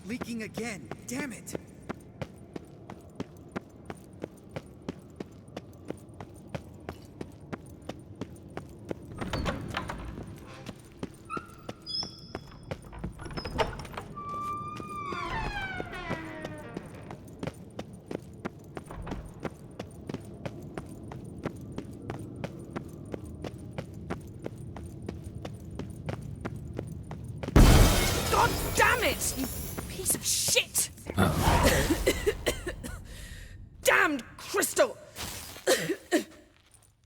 leaking again. Damn it! God damn it! You piece of shit! Damned crystal!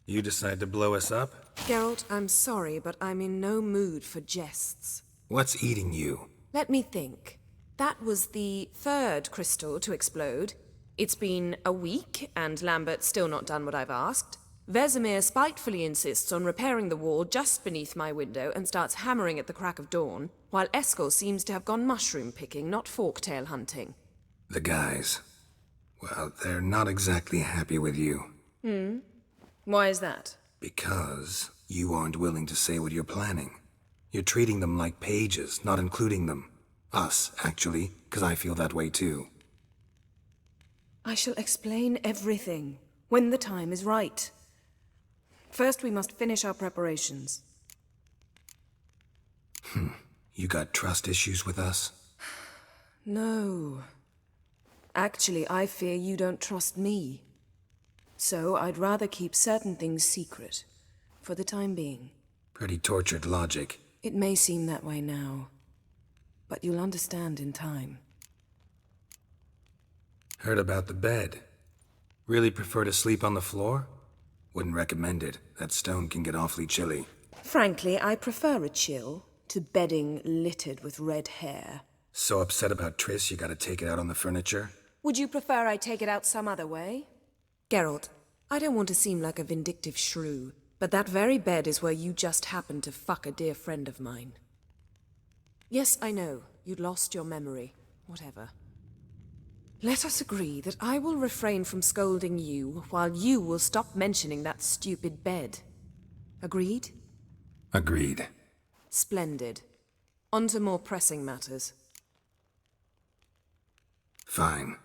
You decide to blow us up? Geralt, I'm sorry, but I'm in no mood for jests. What's eating you? Let me think. That was the third crystal to explode. It's been a week, and Lambert's still not done what I've asked. Vesemir spitefully insists on repairing the wall just beneath my window and starts hammering at the crack of dawn, while Eskel seems to have gone mushroom picking, not forktail hunting. The guys. Well, they're not exactly happy with you. Why is that? Because you aren't willing to say what you're planning. You're treating them like pages, not including them. Us, actually, because I feel that way too. I shall explain everything, when the time is right. First, we must finish our preparations. You got trust issues with us? No. Actually, I fear you don't trust me. So, I'd rather keep certain things secret, for the time being. Pretty tortured logic. It may seem that way now, but you'll understand in time. Heard about the bed. Really prefer to sleep on the floor? Wouldn't recommend it. That stone can get awfully chilly. Frankly, I prefer a chill to bedding littered with red hair. So upset about Triss you gotta take it out on the furniture? Would you prefer I take it out some other way? Geralt, I don't want to seem like a vindictive shrew, but that very bed is where you just happened to fuck a dear friend of mine. Yes, I know, you'd lost your memory. Whatever. Let us agree that I will refrain from scolding you, while you will stop mentioning that stupid bed. Agreed? Agreed. Splendid. On to more pressing matters. Fine.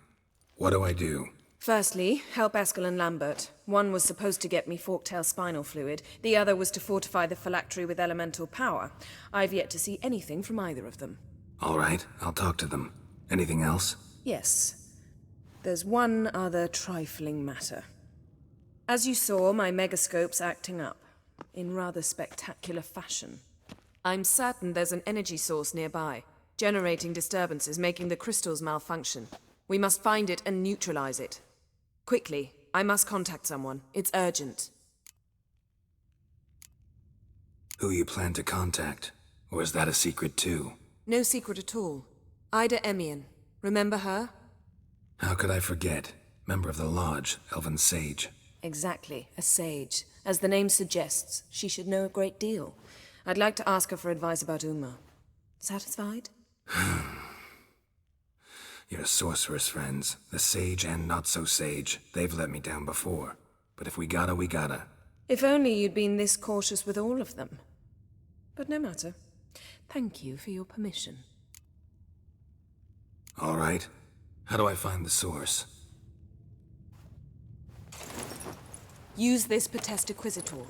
What do I do? Firstly, help Eskel and Lambert. One was supposed to get me forktail spinal fluid, the other was to fortify the phylactery with elemental power. I've yet to see anything from either of them. All right, I'll talk to them. Anything else? Yes. There's one other trifling matter. As you saw, my megascope's acting up, in rather spectacular fashion. I'm certain there's an energy source nearby, generating disturbances, making the crystals malfunction. We must find it and neutralize it. Quickly, I must contact someone. It's urgent. Who you plan to contact? Or is that a secret too? No secret at all. Ida Emian. Remember her? How could I forget? Member of the Lodge, Elven Sage. Exactly, a sage. As the name suggests, she should know a great deal. I'd like to ask her for advice about Uma. Satisfied? Your sorceress friends, the sage and not so sage, they've let me down before. But if we gotta, we gotta. If only you'd been this cautious with all of them. But no matter. Thank you for your permission. All right. How do I find the source? Use this Potestaquizitor.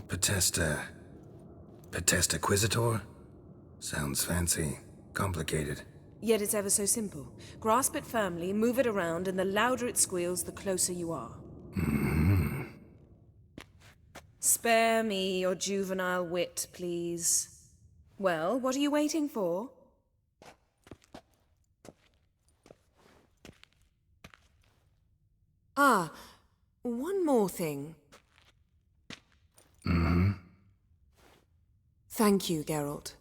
Potestaquizitor? Sounds fancy. Complicated. Yet it's ever so simple. Grasp it firmly, move it around, and the louder it squeals, the closer you are. Spare me your juvenile wit, please. Well, what are you waiting for? Ah, one more thing. Thank you, Geralt.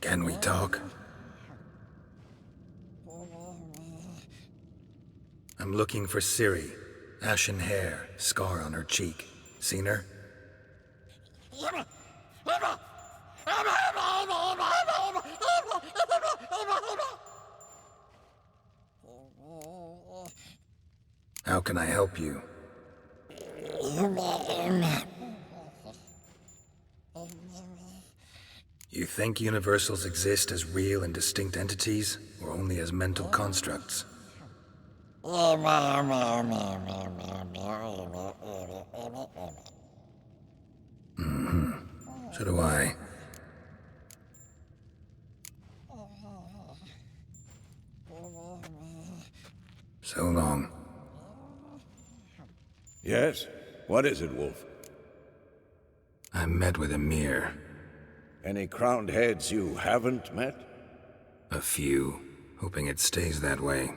Can we talk? I'm looking for Ciri. Ashen hair, scar on her cheek. Seen her? How can I help you? You think universals exist as real and distinct entities, or only as mental constructs? So do I. So long. Yes? What is it, Wolf? I met with Emir. Any crowned heads you haven't met? A few. Hoping it stays that way.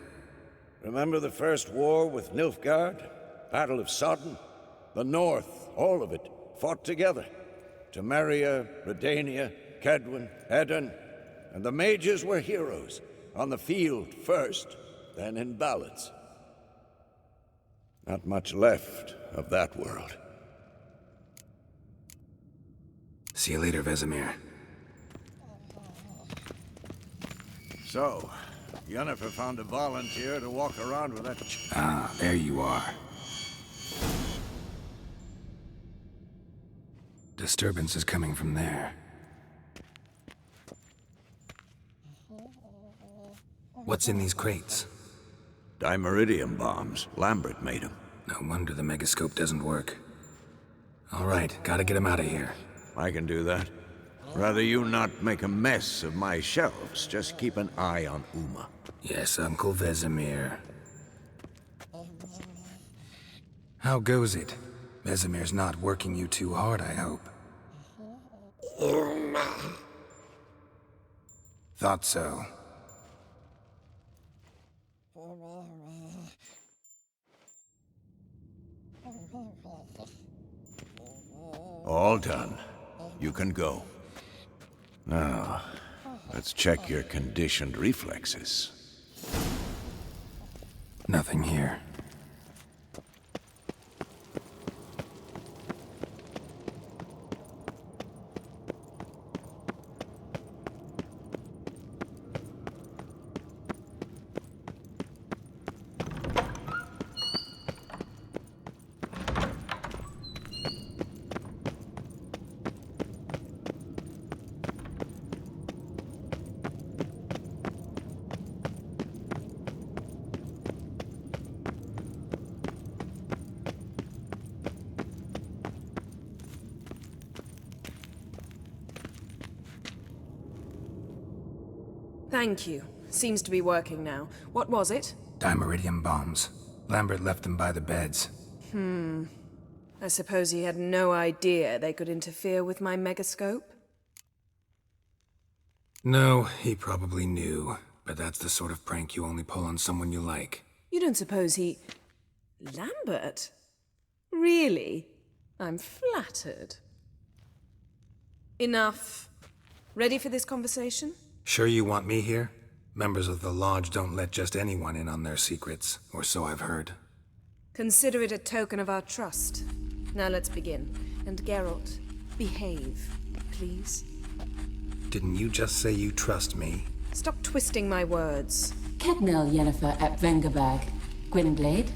Remember the first war with Nilfgaard? Battle of Sodden? The North, all of it, fought together. Temeria, Redania, Kedwen, Edirn, and the mages were heroes. On the field first, then in ballads. Not much left of that world. See you later, Vesemir. So, Yennefer found a volunteer to walk around with that Ah, there you are. Disturbance is coming from there. What's in these crates? Dimeridium bombs. Lambert made them. No wonder the megascope doesn't work. All right, gotta get him out of here. I can do that. Rather you not make a mess of my shelves. Just keep an eye on Uma. Yes, Uncle Vesemir. How goes it? Vesemir's not working you too hard, I hope. Thought so. All done. You can go. Now, let's check your conditioned reflexes. Nothing here. Thank you. Seems to be working now. What was it? Dimeridium bombs. Lambert left them by the beds. I suppose he had no idea they could interfere with my megascope? No, he probably knew. But that's the sort of prank you only pull on someone you like. You don't suppose he... Lambert? Really? I'm flattered. Enough. Ready for this conversation? Sure you want me here? Members of the Lodge don't let just anyone in on their secrets, or so I've heard. Consider it a token of our trust. Now let's begin. And Geralt, behave, please. Didn't you just say you trust me? Stop twisting my words. Kednel Yennefer at Vengerberg. Gwynblade?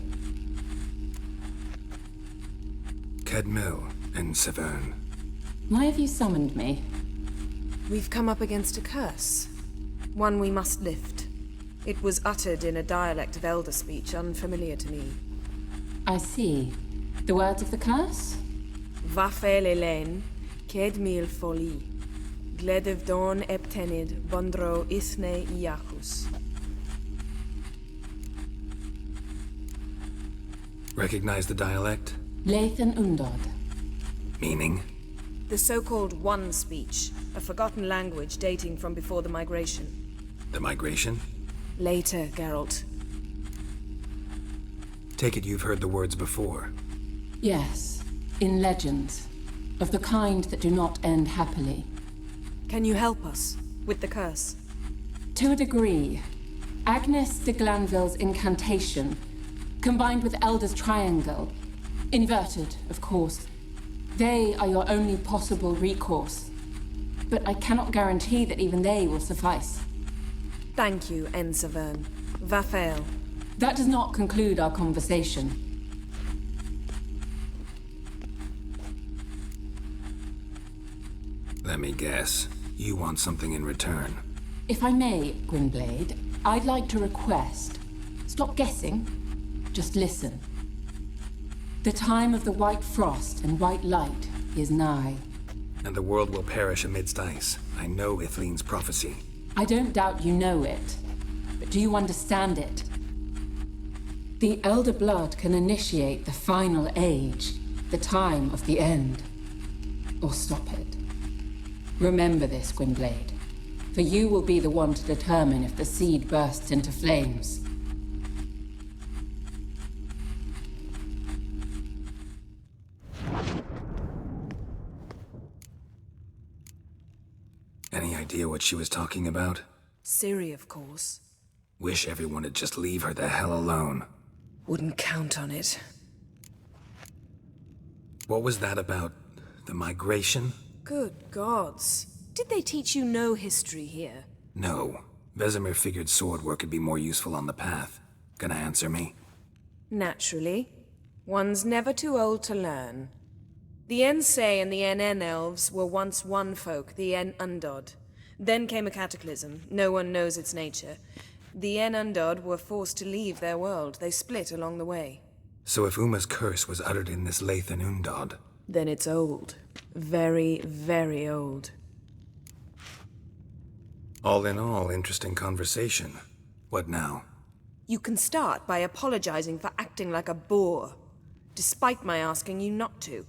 Kedmil and Severn. Why have you summoned me? We've come up against a curse. One we must lift. It was uttered in a dialect of Elder speech unfamiliar to me. I see. The words of the curse? Vafel Elaine, Kedmil Foli, Gledev Don Eptenid, Bondro Ithne Iacus. Recognize the dialect? Lathan Undod. Meaning? The so-called One speech, a forgotten language dating from before the migration. The migration? Later, Geralt. Take it you've heard the words before. Yes, in legends. Of the kind that do not end happily. Can you help us? with the curse? To a degree. Agnes de Glanville's incantation, combined with Elder's triangle, inverted, of course. They are your only possible recourse. But I cannot guarantee that even they will suffice. Thank you, Ensavern. Vafael. That does not conclude our conversation. Let me guess. You want something in return. If I may, Gwynblade, I'd like to request. Stop guessing. Just listen. The time of the white frost and white light is nigh. And the world will perish amidst ice. I know Ithleen's prophecy. I don't doubt you know it. But do you understand it? The Elder Blood can initiate the final age, the time of the end. Or stop it. Remember this, Gwynblade. For you will be the one to determine if the seed bursts into flames. Any idea what she was talking about? Ciri, of course. Wish everyone would just leave her the hell alone. Wouldn't count on it. What was that about? The migration? Good gods. Did they teach you no history here? No. Vesemir figured sword work could be more useful on the path. Gonna answer me? Naturally. One's never too old to learn. The Ensei and the NN elves were once one folk, the En Undod. Then came a cataclysm. No one knows its nature. The En Undod were forced to leave their world. They split along the way. So if Uma's curse was uttered in this Lathan Undod... Then it's old. Very, very old. All in all, interesting conversation. What now? You can start by apologizing for acting like a boor, despite my asking you not to.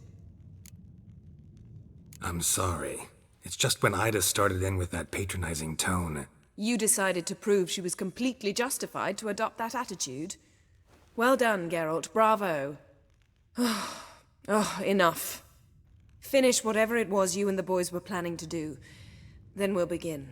I'm sorry. It's just when Ida started in with that patronizing tone... You decided to prove she was completely justified to adopt that attitude. Well done, Geralt. Bravo. Oh, enough. Finish whatever it was you and the boys were planning to do. Then we'll begin.